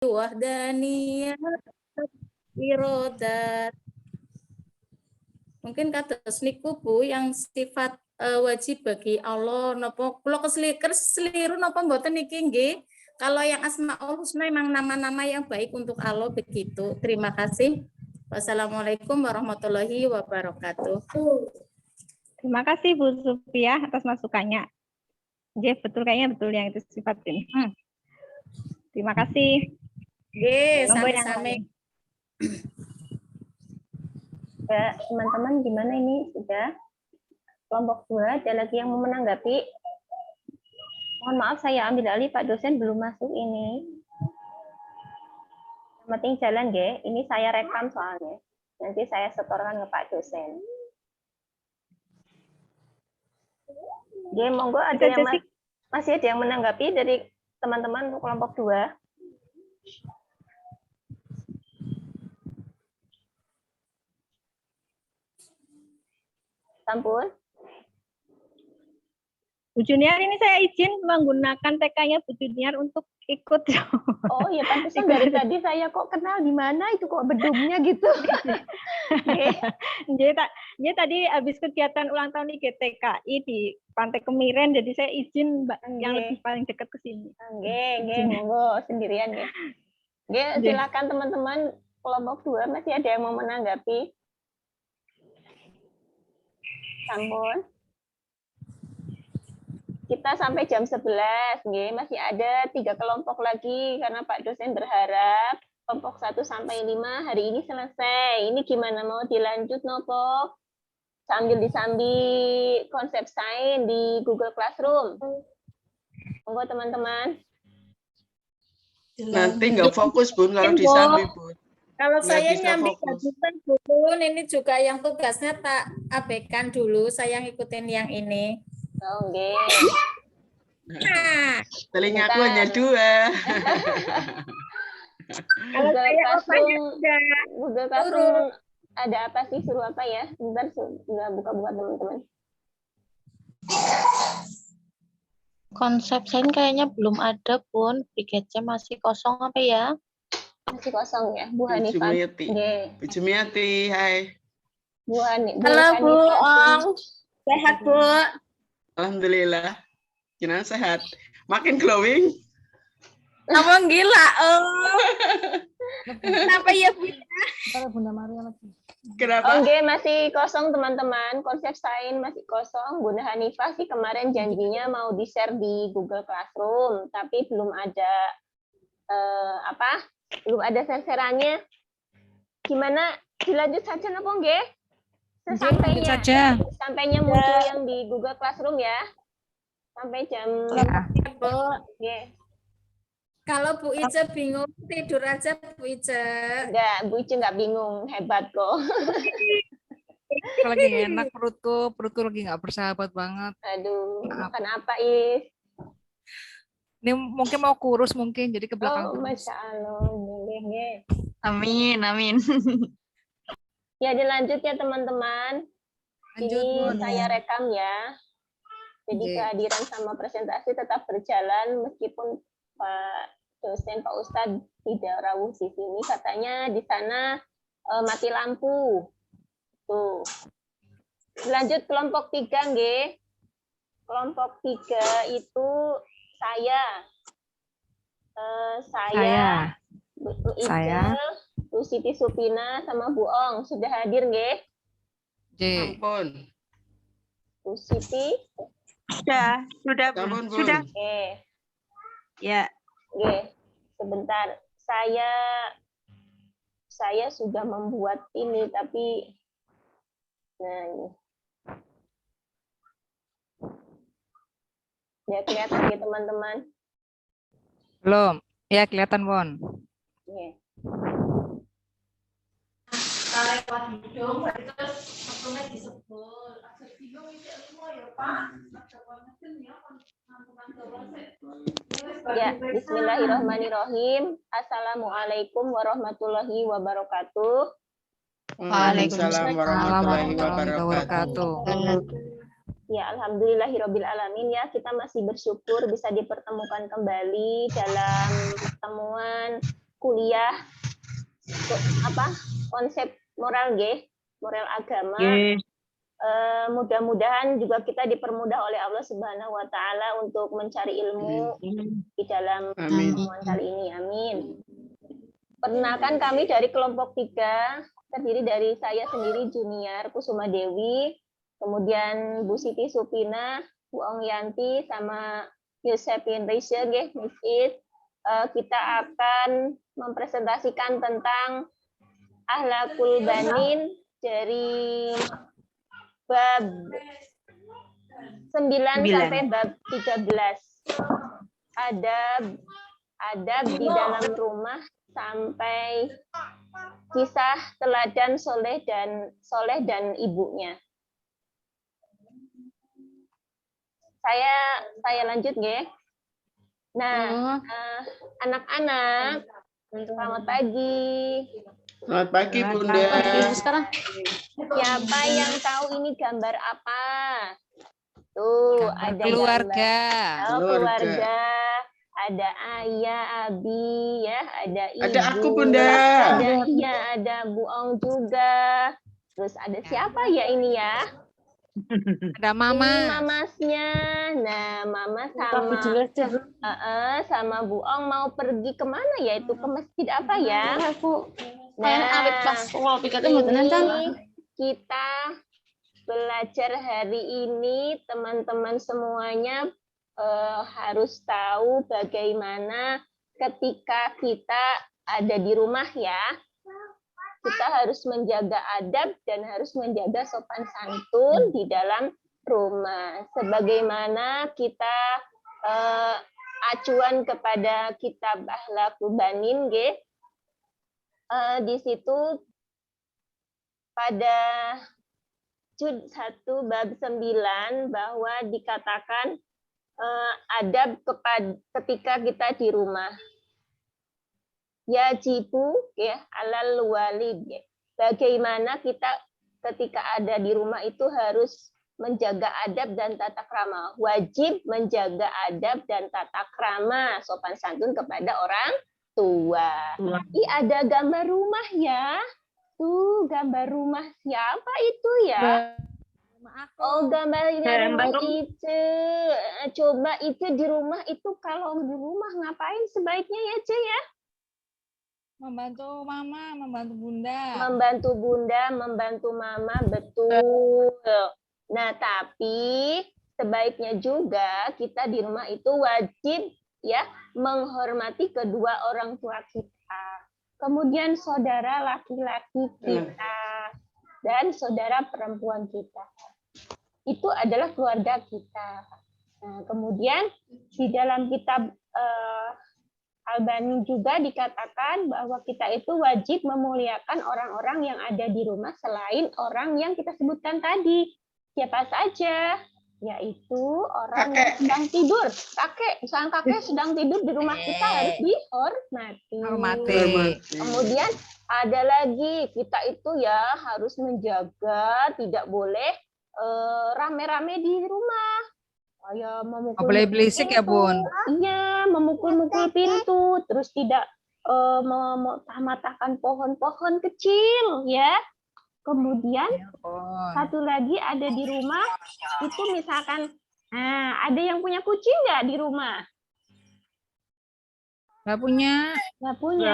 wahdaniyah irodat. Mungkin kados niku Bu yang sifat wajib bagi Allah napa kula keseliru napa mboten niki nggih. Kalau yang Asmaul Husna memang nama-nama yang baik untuk Allah begitu. Terima kasih. Wassalamualaikum warahmatullahi wabarakatuh. Terima kasih Bu Supiah atas masukannya. Nggih, betul kayaknya betul yang itu sifat ini. Terima kasih. Nggih, Monggo yang sami-sami. lain. Ya, teman-teman gimana ini sudah? Kelompok 2 ada lagi yang mau menanggapi? Mohon maaf saya ambil alih Pak dosen belum masuk ini. Yang penting jalan nggih. Ini saya rekam soalnya. Nanti saya setorkan ke Pak dosen. Nggih, monggo ada yang masih ada yang menanggapi dari teman-teman untuk kelompok 2. Sampun. Bu Junior, ini saya izin menggunakan TK-nya Bu Junior untuk ikut. Oh ya, pantesan dari tadi saya kok kenal di mana itu kok bedungnya gitu. Jadi tadi habis kegiatan ulang tahun IGTKI di Pantai Kemiren, jadi saya izin Mbak yang lebih paling dekat ke sini. Nggih, monggo sendirian ya. Nggih, silakan teman-teman kelompok 2 masih ada yang mau menanggapi. Sampun. Kita sampai jam 11, nggih, masih ada 3 kelompok lagi karena Pak dosen berharap kelompok 1 sampai 5 hari ini selesai. Ini gimana mau dilanjut nopo? Sambil disambi konsep sains di Google Classroom. Monggo teman-teman. Nanti nggak fokus Bun kalau disambi Bun. Kalau saya nyambi gajian Bun, ini juga yang tugasnya tak abaikan dulu, saya ngikutin yang ini. Oh, nggih. Telingaku hanya 2. Google Classroom ada apa sih, suruh apa ya? Bentar, sudah buka-buka teman-teman. Konsep sains kayaknya belum ada Bun, PGC masih kosong apa ya? Masih kosong ya, Bu Hanifah. Bu Jumiati, hai. Bu Hanifah. Halo Bu Ong, sehat Bu? Alhamdulillah. Gimana sehat? Makin glowing. Ngomong gila, Kenapa ya Bu? Bunda Maria lagi. Kenapa? Oke, masih kosong teman-teman. Konsep sains masih kosong. Bunda Hanifah sih kemarin janjinya mau di-share di Google Classroom, tapi belum ada belum ada share-sharannya. Gimana? Dilanjut saja napa nggih? Sampainya muncul yang di Google Classroom ya. Sampai jam Nggih. Kalau Bu Ice bingung tidur aja Bu Ice. Enggak, Bu Ice enggak bingung, hebat kok. Lagi enak perutku lagi nggak bersahabat banget. Aduh, makan apa Is? Ini mungkin mau kurus mungkin, jadi ke belakang. Oh, Masya Allah. Amin, amin. Ya, dilanjut ya teman-teman. Ini saya rekam ya. Jadi kehadiran sama presentasi tetap berjalan meskipun Pak dosen, Pak Ustadz tidak rawuh di sini. Katanya di sana mati lampu. Tuh. Lanjut kelompok 3 nggih. Kelompok 3 itu saya Bu Icel, Bu Siti Supina sama Bu Ong sudah hadir nggih? Ampun. Bu Siti sudah. Oke. Ya. Oke. Sebentar. Saya sudah membuat ini tapi nah ini. Ya kelihatan ya teman-teman. Belum. Ya kelihatan Bon. Oke. Kalau lewat hidung, terus waktunya disebut. Akhir bingung itu ya Pak. Ya, bismillahirrahmanirrahim. Assalamualaikum warahmatullahi wabarakatuh. Waalaikumsalam warahmatullahi wabarakatuh. Ya, alhamdulillahirabbil alamin ya. Kita masih bersyukur bisa dipertemukan kembali dalam pertemuan kuliah konsep moral nggih, moral agama. Mudah-mudahan juga kita dipermudah oleh Allah Subhanahu wa taala untuk mencari ilmu di dalam pertemuan kali ini. Amin. Perkenalkan, kami dari kelompok 3 terdiri dari saya sendiri Junior Kusuma Dewi, kemudian Bu Siti Supina, Bu Ong Yanti, sama Yosepin Risha nggih, Miss It. Kita akan mempresentasikan tentang Akhlakul Banin dari bab 9 sampai bab 13. Adab di dalam rumah sampai kisah teladan soleh dan ibunya. Saya lanjut nggih. Nah, anak-anak, selamat pagi. Selamat pagi, Bunda. Siapa yang tahu ini gambar apa? Tuh, ada keluarga. keluarga. Ada ayah, abi, ya, ada ibu. Ada aku, Bunda. Ada Bu Ong juga. Terus ada siapa ya ini ya? Ada mama. Ini mamasnya. Nah, mama sama Bu Ong mau pergi kemana ya? Itu ke masjid apa ya? Nah, ini kita belajar hari ini, teman-teman semuanya harus tahu bagaimana ketika kita ada di rumah ya. Kita harus menjaga adab dan harus menjaga sopan santun di dalam rumah. Sebagaimana kita acuan kepada kitab Akhlakul Banin, di situ pada juz 1 bab 9 bahwa dikatakan adab ketika kita di rumah. Yajibu ya alal walid. Bagaimana kita ketika ada di rumah itu harus menjaga adab dan tata krama. Wajib menjaga adab dan tata krama, sopan santun kepada orang tua. Ada gambar rumah ya. Tuh, gambar rumah siapa itu ya? Oh, gambar rumah itu. Coba itu di rumah itu, kalau di rumah ngapain sebaiknya ya, Ce ya? Membantu mama, membantu bunda. Membantu bunda, membantu mama, betul. Nah, tapi sebaiknya juga kita di rumah itu wajib ya menghormati kedua orang tua kita. Kemudian saudara laki-laki kita dan saudara perempuan kita. Itu adalah keluarga kita. Nah, kemudian di dalam kitab Al-Bani juga dikatakan bahwa kita itu wajib memuliakan orang-orang yang ada di rumah selain orang yang kita sebutkan tadi. Siapa saja? Yaitu orang yang sedang tidur. Misalnya kakek sedang tidur di rumah kita harus dihormati. Kemudian ada lagi, kita itu ya harus menjaga, tidak boleh rame-rame di rumah. Kayak memukul boleh berisik ya, Bun? Iya, memukul-mukul pintu, terus tidak mematahkan pohon-pohon kecil, ya. Kemudian satu lagi ada di rumah itu misalkan, ada yang punya kucing nggak di rumah? Nggak punya. Nggak punya.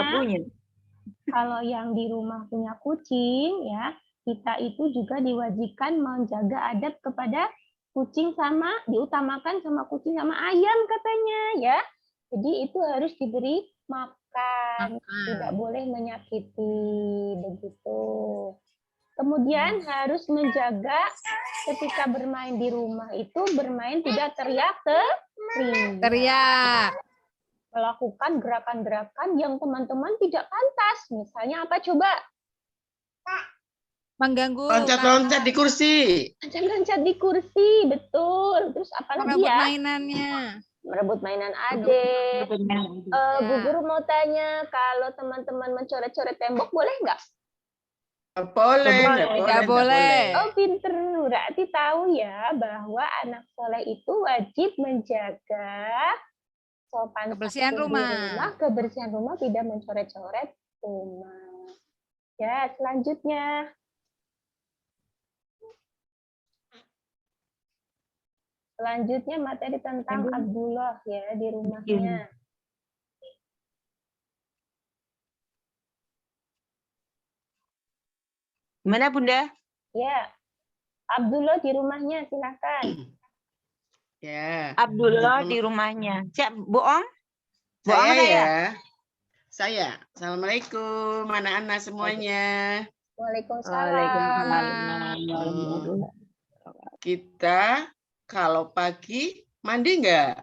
Kalau yang di rumah punya kucing, ya kita itu juga diwajibkan menjaga adab kepada kucing, sama diutamakan sama kucing sama ayam katanya ya. Jadi itu harus diberi makan, tidak boleh menyakiti begitu. Kemudian harus menjaga ketika bermain di rumah itu bermain tidak teriak. Melakukan gerakan-gerakan yang teman-teman tidak pantas. Misalnya apa coba? Mengganggu. Loncat-loncat di kursi. Loncat-loncat di kursi, betul. Terus apa lagi ya? Mainannya. Merebut mainan adik. Bu Guru mau tanya, kalau teman-teman mencoret-coret tembok boleh nggak? Nggak boleh. Oh, pinter. Berarti tahu ya bahwa anak soleh itu wajib menjaga sopan Kebersihan santun di rumah. kebersihan rumah, tidak mencoret-coret rumah. Ya, selanjutnya. Selanjutnya materi tentang Abdullah ya di rumahnya. Gimana Bunda? Ya, Abdullah di rumahnya, silakan. Ya. Abdullah di rumahnya. Siap, bohong? Saya Bohong ya. Saya. Assalamualaikum anak-anak semuanya. Waalaikumsalam. Kita kalau pagi mandi nggak?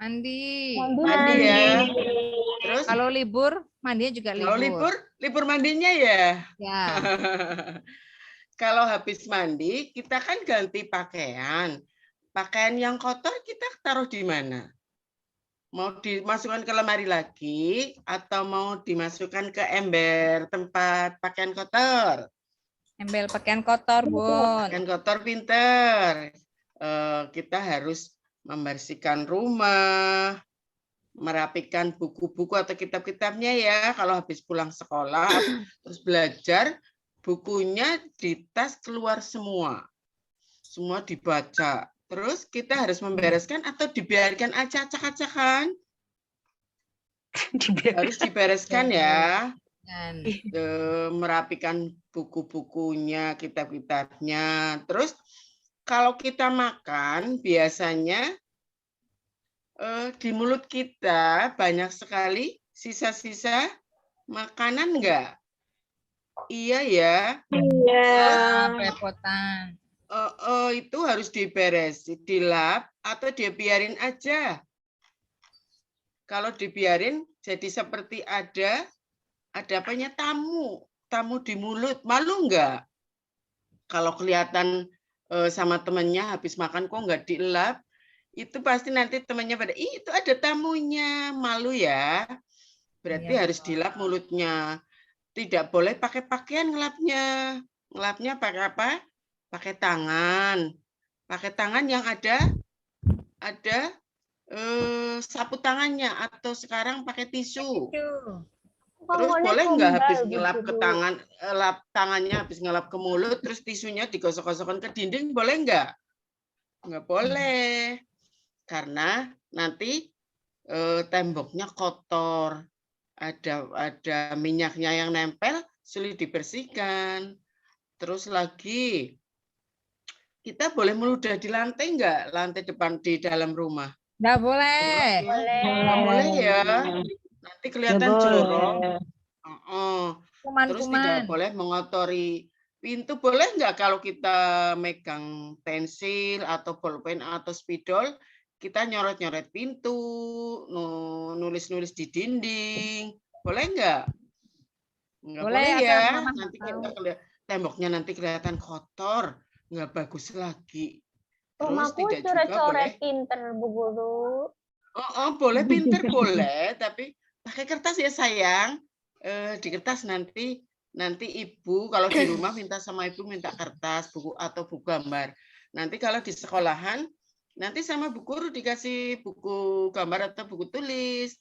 Mandi. Mandi ya. Terus Kalau libur, mandinya juga kalau libur. libur mandinya ya. Ya. Kalau habis mandi, kita kan ganti pakaian. Pakaian yang kotor kita taruh di mana? Mau dimasukkan ke lemari lagi atau mau dimasukkan ke ember tempat pakaian kotor? Embel pakaian kotor, Bun. Pakaian kotor pinter. Kita harus membersihkan rumah, merapikan buku-buku atau kitab-kitabnya ya. Kalau habis pulang sekolah, terus belajar, bukunya di tas keluar semua. Semua dibaca. Terus kita harus membereskan atau dibiarkan aja acak-acakan? Harus dibereskan ya. Dan Merapikan buku-bukunya, kitab-kitabnya. Terus kalau kita makan, biasanya di mulut kita banyak sekali sisa-sisa makanan enggak? Iya ya. repotan. Itu harus diberes, dilap atau dia biarin aja. Kalau dibiarin jadi seperti ada apanya tamu di mulut, malu enggak? Kalau kelihatan sama temannya habis makan kok enggak dilap, itu pasti nanti temannya pada, ih itu ada tamunya, malu ya. Berarti Iya, harus dilap mulutnya. Tidak boleh pakai pakaian ngelapnya. Ngelapnya pakai apa? Pakai tangan. Pakai tangan yang ada sapu tangannya atau sekarang pakai tisu. Terus boleh nggak habis ngelap ke tangan, lap tangannya habis ngelap ke mulut, terus tisunya digosok-gosokkan ke dinding, boleh nggak? Nggak boleh. Karena nanti temboknya kotor, ada minyaknya yang nempel, sulit dibersihkan. Terus lagi, kita boleh meludah di lantai nggak? Lantai depan di dalam rumah? Nggak boleh. Nggak boleh ya. Nanti kelihatan jorok. Terus tidak Kuman-kuman. boleh mengotori pintu. Boleh nggak kalau kita megang pensil atau bolpen atau spidol, kita nyoret-nyoret pintu, nulis-nulis di dinding. Boleh nggak? Nggak boleh Boleh, ya. asal Mama Nanti tahu. kita temboknya nanti kelihatan kotor, nggak bagus lagi. Terus Rumahku tidak juga boleh. coret-coret pinter, Bu Guru. Boleh pinter boleh, tapi pakai kertas ya sayang. Di kertas nanti ibu kalau di rumah minta sama ibu minta kertas buku atau buku gambar. Nanti kalau di sekolahan nanti sama bu guru dikasih buku gambar atau buku tulis.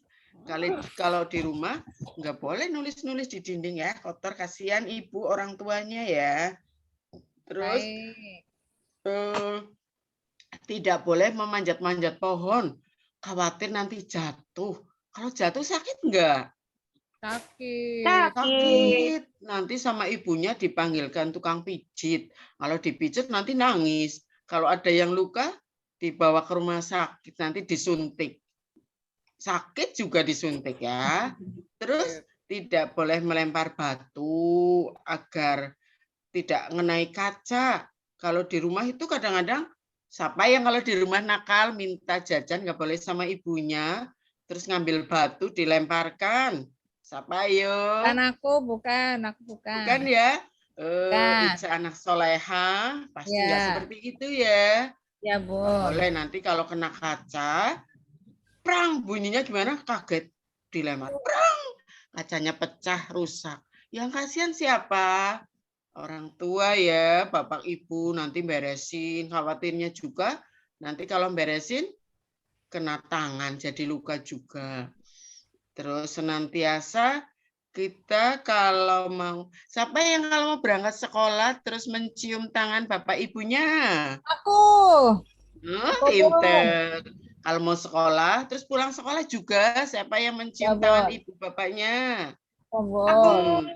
Kalau di rumah nggak boleh nulis-nulis di dinding ya, kotor, kasihan ibu orang tuanya ya. Terus tidak boleh memanjat-manjat pohon, khawatir nanti jatuh. Kalau jatuh sakit nggak? Sakit. Nanti sama ibunya dipanggilkan tukang pijit. Kalau dipijit nanti nangis. Kalau ada yang luka, dibawa ke rumah sakit, nanti disuntik. Sakit juga disuntik ya. Terus tidak boleh melempar batu agar tidak mengenai kaca. Kalau di rumah itu kadang-kadang, siapa yang kalau di rumah nakal, minta jajan, nggak boleh sama ibunya, terus ngambil batu dilemparkan. Siapa ayo? Bukan. Bukan ya? Ica anak soleha, pasti nggak seperti itu ya. Ya, Bu. Boleh nanti kalau kena kaca, prang, bunyinya gimana? Kaget, dilempar. Prang, kacanya pecah, rusak. Yang kasihan siapa? Orang tua ya, bapak ibu nanti beresin. Khawatirnya juga nanti kalau beresin, kena tangan jadi luka juga. Terus senantiasa kita kalau mau, siapa yang kalau mau berangkat sekolah terus mencium tangan bapak ibunya? Aku. Pinter. Kalau mau sekolah, terus pulang sekolah juga, siapa yang mencium tangan ibu bapaknya? Aku.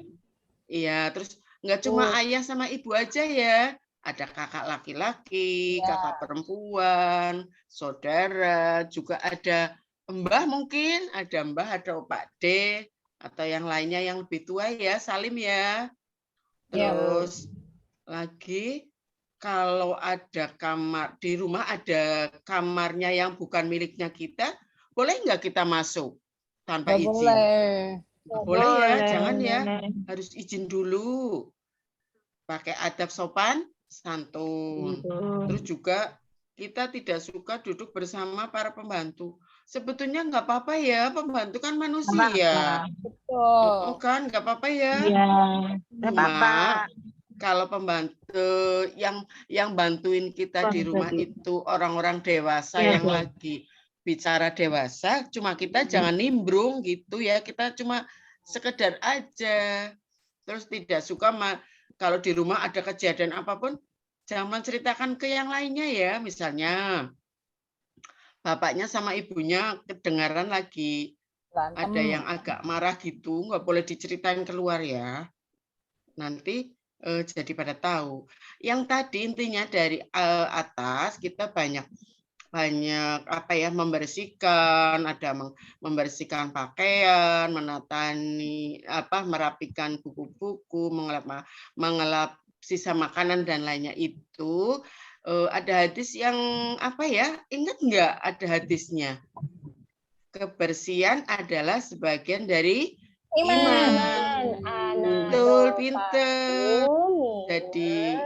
Iya, terus nggak cuma ayah sama ibu aja ya. Ada kakak laki-laki, kakak perempuan, saudara, juga ada mbah mungkin, ada mbah, ada Pak D, atau yang lainnya yang lebih tua ya, salim ya. Terus lagi, kalau ada kamar, di rumah ada kamarnya yang bukan miliknya kita, boleh nggak kita masuk tanpa izin? Boleh. Nggak boleh ya, Boleh. jangan ya, harus izin dulu. Pakai adab sopan santun. Terus juga kita tidak suka duduk bersama para pembantu. Sebetulnya nggak apa-apa ya, pembantu kan manusia. Betul. Kan nggak apa-apa ya. Iya, nggak Cuma apa-apa. kalau pembantu yang bantuin kita di rumah itu orang-orang dewasa Iya, yang iya. lagi bicara dewasa, cuma kita jangan nimbrung gitu ya, kita cuma sekedar aja. Terus tidak suka kalau di rumah ada kejadian apapun, jangan ceritakan ke yang lainnya ya. Misalnya bapaknya sama ibunya kedengaran lagi ada yang agak marah gitu, nggak boleh diceritain keluar ya. Nanti jadi pada tahu. Yang tadi intinya dari atas kita banyak apa ya, membersihkan, ada membersihkan pakaian, menatani apa, merapikan buku-buku, mengelap sisa makanan dan lainnya itu. Ada hadis yang apa ya, ingat nggak ada hadisnya? Kebersihan adalah sebagian dari iman. Betul, pinter. Jadi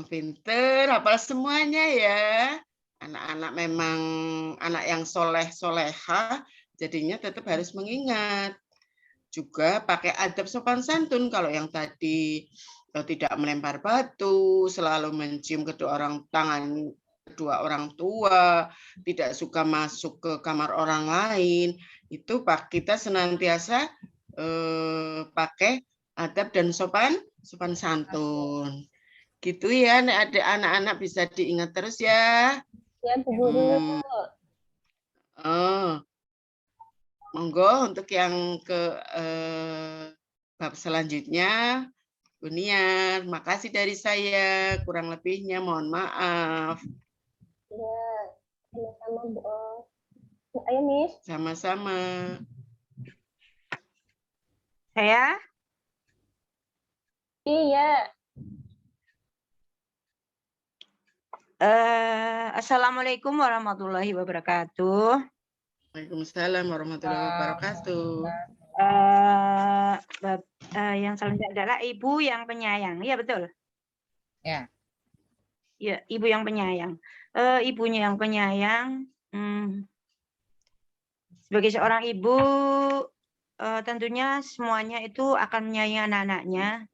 pinter, hafal semuanya ya. Anak-anak memang anak yang soleh-soleha, jadinya tetap harus mengingat. Juga pakai adab sopan santun, kalau yang tadi tidak melempar batu, selalu mencium tangan kedua orang tua, tidak suka masuk ke kamar orang lain, itu kita senantiasa pakai adab dan sopan santun. Gitu ya, ada anak-anak bisa diingat terus ya. Ya, Bu Guru. Monggo untuk yang ke bab selanjutnya, Buniar, makasih dari saya, kurang lebihnya mohon maaf. Ya, sama-sama Bu. Ayo, Miss. Sama-sama. Saya? Iya. Assalamualaikum warahmatullahi wabarakatuh. Waalaikumsalam warahmatullahi wabarakatuh. Yang selanjutnya adalah ibu yang penyayang. Iya, betul? Ya. Ya, ibu yang penyayang. Ibunya yang penyayang. Sebagai seorang ibu, tentunya semuanya itu akan menyayangi anak-anaknya.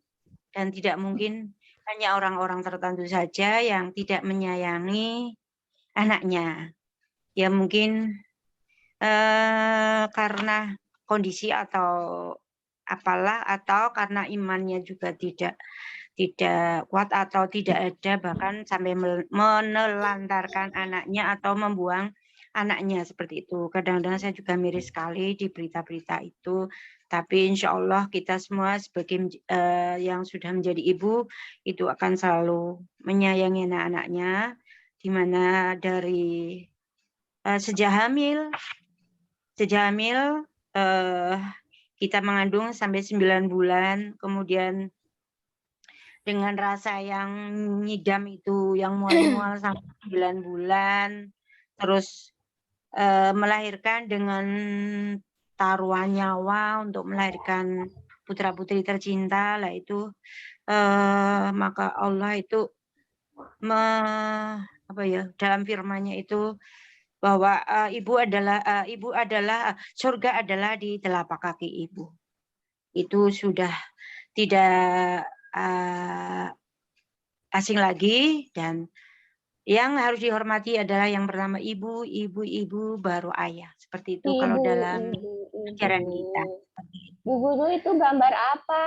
Dan tidak mungkin hanya orang-orang tertentu saja yang tidak menyayangi anaknya. Ya mungkin karena kondisi atau apalah, atau karena imannya juga tidak kuat atau tidak ada, bahkan sampai menelantarkan anaknya atau membuang anaknya seperti itu. Kadang-kadang saya juga miris sekali di berita-berita itu. Tapi insya Allah kita semua sebagai yang sudah menjadi ibu itu akan selalu menyayangi anak-anaknya, di mana dari sejak hamil kita mengandung sampai 9 bulan, kemudian dengan rasa yang ngidam itu, yang mual-mual sampai 9 bulan, terus melahirkan dengan taruhan nyawa untuk melahirkan putra-putri tercinta, lah itu maka Allah itu dalam firman-Nya itu bahwa ibu adalah surga adalah di telapak kaki ibu. Itu sudah tidak asing lagi, dan Yang harus dihormati adalah yang pertama ibu, ibu, baru ayah. Seperti itu kalau Ibu, dalam ibu. ajaran kita. Bu Guru itu gambar apa?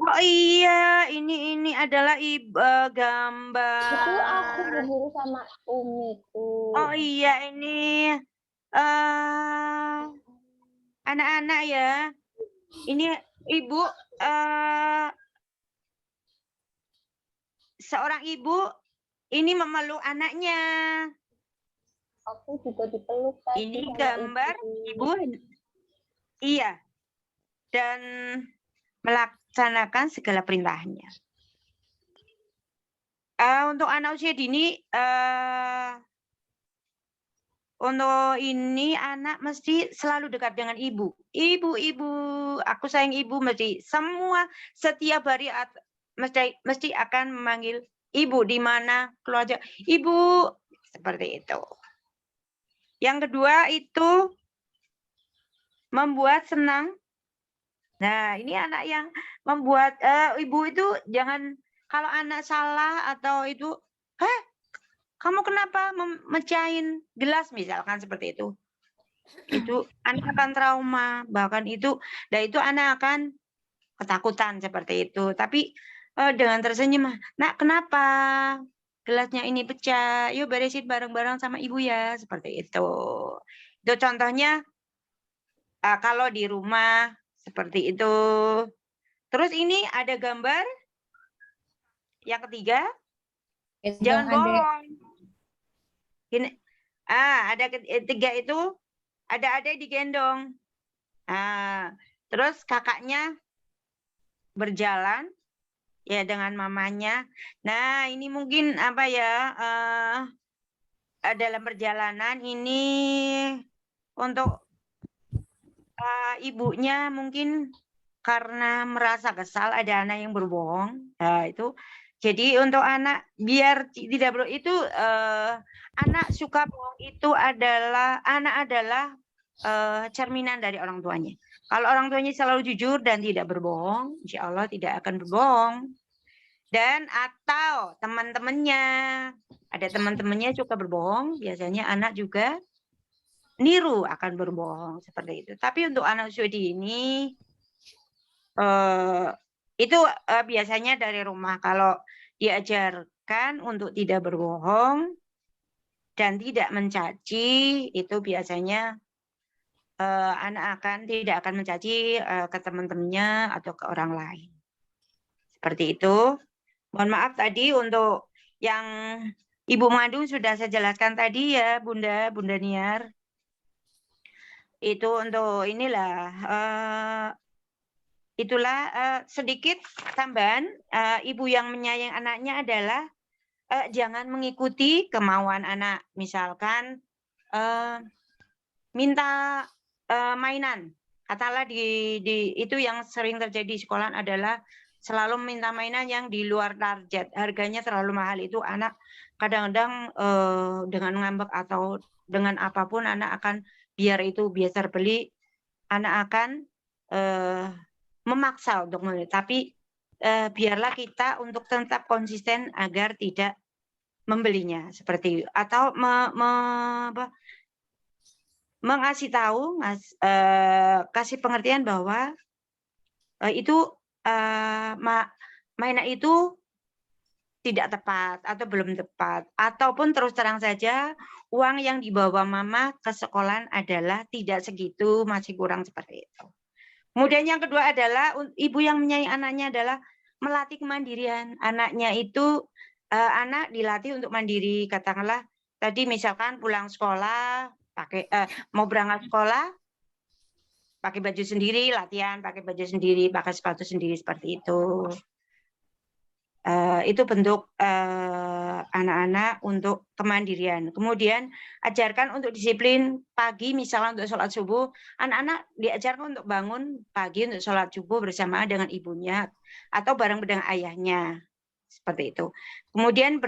Oh iya, ini adalah gambar. Itu aku Bu Guru sama Umiku. Oh iya, ini anak-anak ya. Ini ibu, seorang ibu ini memeluk anaknya. Aku juga dipeluk tadi Ini sama gambar ibu, iya, dan melaksanakan segala perintahnya. Untuk anak usia dini, untuk ini anak mesti selalu dekat dengan ibu. Ibu, aku sayang ibu, mesti semua setiap hari mesti akan memanggil ibu di mana keluarga. Ibu, seperti itu. Yang kedua itu membuat senang. Nah, ini anak yang membuat ibu itu jangan kalau anak salah atau itu, kamu kenapa mecahin gelas misalkan seperti itu. Itu anak akan trauma, bahkan itu anak akan ketakutan seperti itu. Tapi dengan tersenyum, "Nak, kenapa gelasnya ini pecah? Yuk beresin bareng-bareng sama ibu ya." Seperti itu. Itu contohnya kalau di rumah seperti itu. Terus ini ada gambar yang ketiga, jangan bohong. Ini, ada ketiga itu ada adik digendong. Terus kakaknya berjalan ya dengan mamanya. Nah, ini mungkin apa ya? Dalam perjalanan ini untuk ibunya mungkin karena merasa kesal ada anak yang berbohong. Nah, itu jadi untuk anak biar tidak itu anak suka bohong itu adalah cerminan dari orang tuanya. Kalau orang tuanya selalu jujur dan tidak berbohong, insya Allah tidak akan berbohong. Dan atau teman-temannya, ada teman-temannya suka berbohong, biasanya anak juga niru akan berbohong seperti itu. Tapi untuk anak usia dini itu biasanya dari rumah. Kalau diajarkan untuk tidak berbohong dan tidak mencaci, itu biasanya anak tidak akan mencaci ke teman-temannya atau ke orang lain. Seperti itu. Mohon maaf tadi untuk yang Ibu Madu sudah saya jelaskan tadi ya, Bunda Niar. Itu untuk inilah, itulah sedikit tambahan, ibu yang menyayang anaknya adalah jangan mengikuti kemauan anak. Misalkan minta mainan. Katakanlah itu yang sering terjadi di sekolah adalah selalu minta mainan yang di luar target. Harganya terlalu mahal, itu anak kadang-kadang dengan ngambek atau dengan apapun anak akan biar itu biasa terbeli, anak akan memaksa untuk membeli. Tapi biarlah kita untuk tetap konsisten agar tidak membelinya seperti itu. Atau mengasih tahu, kasih pengertian bahwa itu mainan itu tidak tepat atau belum tepat, ataupun terus terang saja uang yang dibawa mama ke sekolah adalah tidak segitu, masih kurang seperti itu. Kemudian yang kedua adalah ibu yang menyayangi anaknya adalah melatih kemandirian. Anaknya itu anak dilatih untuk mandiri. Katakanlah tadi misalkan pulang sekolah mau berangkat sekolah pakai baju sendiri, latihan pakai baju sendiri, pakai sepatu sendiri seperti itu. Itu bentuk anak-anak untuk kemandirian. Kemudian ajarkan untuk disiplin pagi, misalnya untuk sholat subuh, anak-anak diajarkan untuk bangun pagi untuk sholat subuh bersamaan dengan ibunya atau bareng dengan ayahnya, seperti itu. Kemudian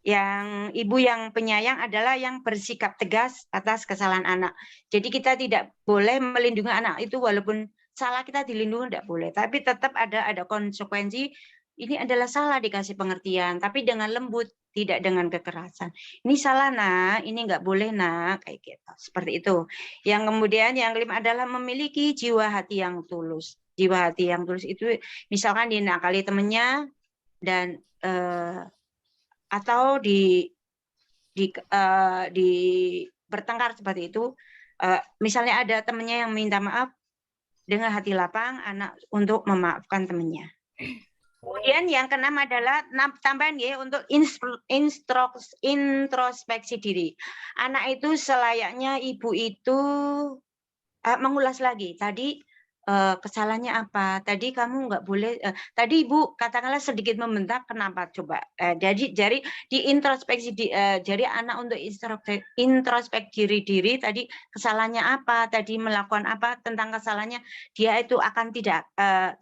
yang ibu yang penyayang adalah yang bersikap tegas atas kesalahan anak. Jadi kita tidak boleh melindungi anak itu walaupun salah kita dilindungi tidak boleh, tapi tetap ada konsekuensi ini adalah salah dikasih pengertian, tapi dengan lembut, tidak dengan kekerasan. Ini salah nak, ini nggak boleh nak, kayak gitu. Seperti itu. Yang kemudian yang kelima adalah memiliki jiwa hati yang tulus. Jiwa hati yang tulus itu misalkan dinakali temennya dan atau di bertengkar seperti itu. Misalnya ada temennya yang minta maaf, dengan hati lapang anak untuk memaafkan temannya. Kemudian yang keenam adalah tambahan ya untuk introspeksi diri. Anak itu selayaknya ibu itu mengulas lagi. Tadi kesalahannya apa? Tadi kamu nggak boleh. Tadi ibu katakanlah sedikit membentak. Kenapa? Coba. Jadi di introspeksi jadi anak untuk introspeksi diri. Tadi kesalahannya apa? Tadi melakukan apa tentang kesalahannya? Dia itu akan tidak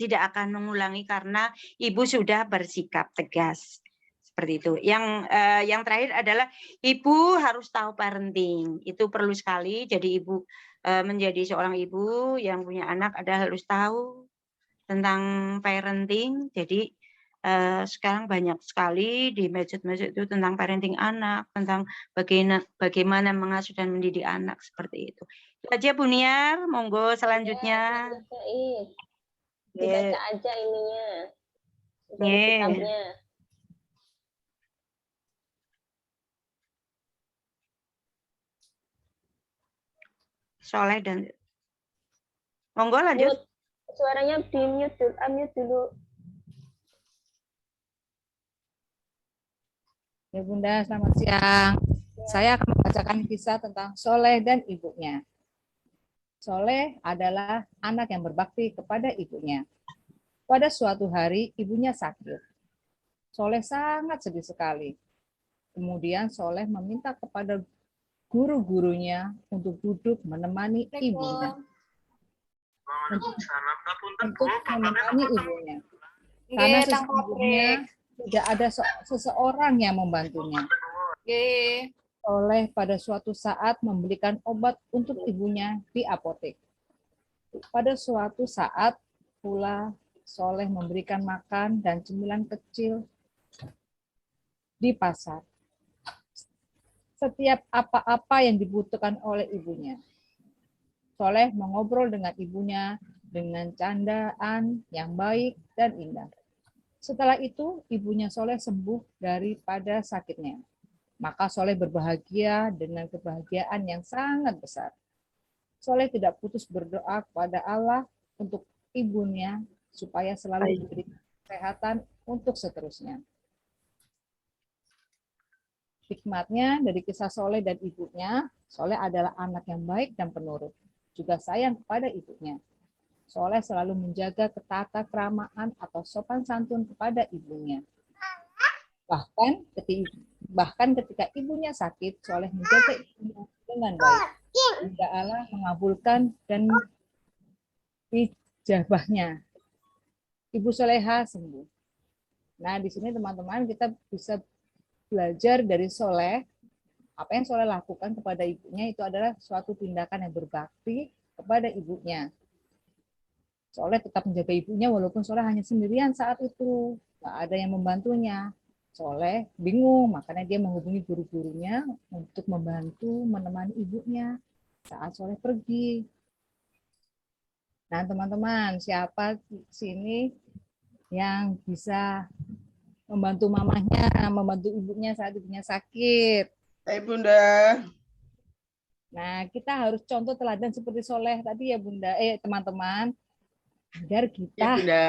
akan mengulangi karena ibu sudah bersikap tegas. Seperti itu. Yang terakhir adalah ibu harus tahu parenting. Itu perlu sekali. Jadi ibu menjadi seorang ibu yang punya anak harus tahu tentang parenting. Jadi sekarang banyak sekali di medsos itu tentang parenting anak, tentang bagaimana mengasuh dan mendidik anak seperti itu. Itu aja Bu Niar, monggo selanjutnya. Dibaca aja ininya. Yeah. Kitabnya. Soleh dan monggo lanjut. Suaranya di unmute dulu. Ya Bunda, selamat siang. Saya akan membacakan kisah tentang Soleh dan ibunya. Soleh adalah anak yang berbakti kepada ibunya. Pada suatu hari ibunya sakit. Soleh sangat sedih sekali. Kemudian Soleh meminta kepada guru-gurunya untuk duduk menemani ibunya. Untuk menemani ibunya. Karena sesungguhnya tidak ada seseorang yang membantunya. Soleh pada suatu saat membelikan obat untuk ibunya di apotek. Pada suatu saat pula Soleh memberikan makan dan cemilan kecil di pasar. Setiap apa-apa yang dibutuhkan oleh ibunya. Soleh mengobrol dengan ibunya dengan candaan yang baik dan indah. Setelah itu, ibunya Soleh sembuh daripada sakitnya. Maka Soleh berbahagia dengan kebahagiaan yang sangat besar. Soleh tidak putus berdoa kepada Allah untuk ibunya supaya selalu diberi kesehatan untuk seterusnya. Hikmatnya dari kisah Soleh dan ibunya, Soleh adalah anak yang baik dan penurut, juga sayang kepada ibunya. Soleh selalu menjaga ketatakramaan atau sopan santun kepada ibunya. Bahkan ketika ibunya sakit, Soleh menjaga ibunya dengan baik. Hingga Allah mengabulkan dan ijabahnya. Ibu Soleha sembuh. Nah, di sini teman-teman kita bisa belajar dari Soleh, apa yang Soleh lakukan kepada ibunya itu adalah suatu tindakan yang berbakti kepada ibunya. Soleh tetap menjaga ibunya walaupun Soleh hanya sendirian saat itu, nggak ada yang membantunya. Soleh bingung, makanya dia menghubungi guru-gurunya untuk membantu menemani ibunya saat Soleh pergi. Nah, teman-teman, siapa di sini yang bisa membantu mamanya, membantu ibunya saat ibunya sakit? Bunda. Nah, kita harus contoh teladan seperti Soleh tadi ya Bunda, teman-teman, agar kita, Ya Bunda.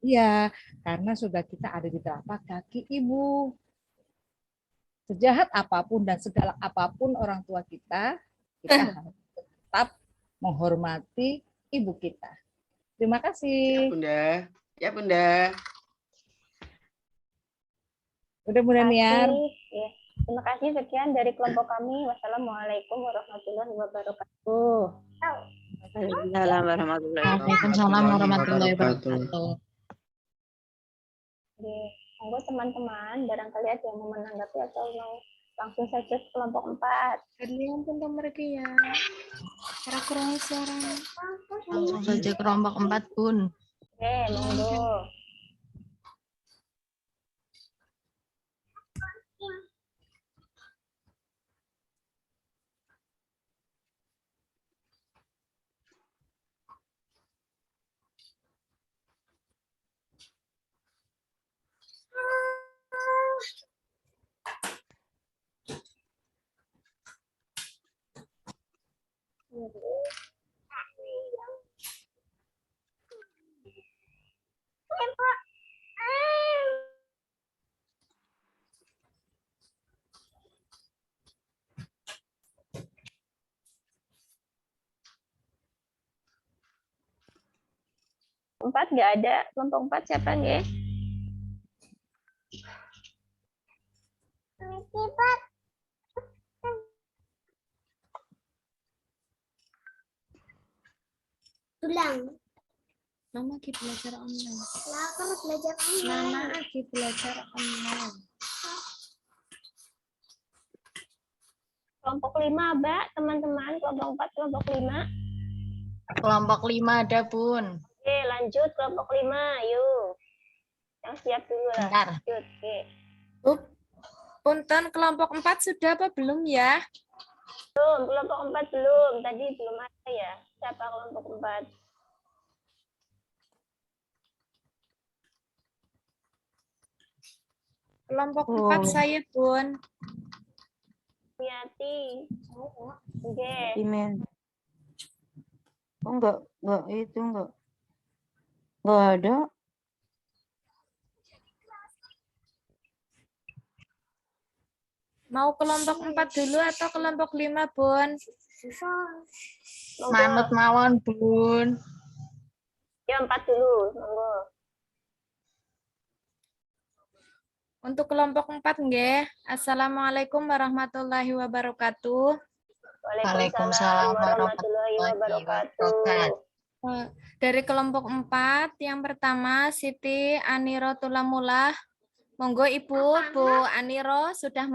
Iya, karena sudah kita ada di telapak kaki ibu. Sejahat apapun dan segala apapun orang tua kita harus tetap menghormati ibu kita. Terima kasih. Ya Bunda. Ya Bunda. Udah Bunda Niar. Ya. Terima kasih sekian dari kelompok kami. Wassalamualaikum warahmatullahi wabarakatuh. Waalaikumsalam warahmatullahi wabarakatuh. Monggo teman-teman, barangkali ada yang mau menanggapi atau mau langsung saja ke kelompok 4. Langsung saja ke kelompok 4, Bun. Oke, monggo. 4 nggak ada. Kelompok 4 siapa nggih? Ulang. Mama lagi belajar online. Lah, aku harus belajar online. Mama lagi belajar online. Kelompok 5, Mbak, teman-teman. Kelompok 4, kelompok 5. Kelompok 5 ada, Bun. Oke, lanjut kelompok 5. Yuk. Yang siap dulu lah. Bentar. Lanjut. Oke. Punten, kelompok 4 sudah apa belum ya? Belum, kelompok 4 belum. Tadi belum ada ya. Siapa kelompok 4? Kelompok Oh. 4 saya, Bun. Miati. Oke. Imen. Oh, enggak itu enggak ada. Mau kelompok 4 dulu atau kelompok 5, Bun? Monggo. Manut mawon, Bun. Ya, 4 dulu. Monggo. Untuk kelompok 4 nggih. Assalamualaikum warahmatullahi wabarakatuh. Waalaikumsalam warahmatullahi wabarakatuh. Dari kelompok 4, yang pertama Siti Aniro Tulamula. Monggo Ibu, Bu Aniro sudah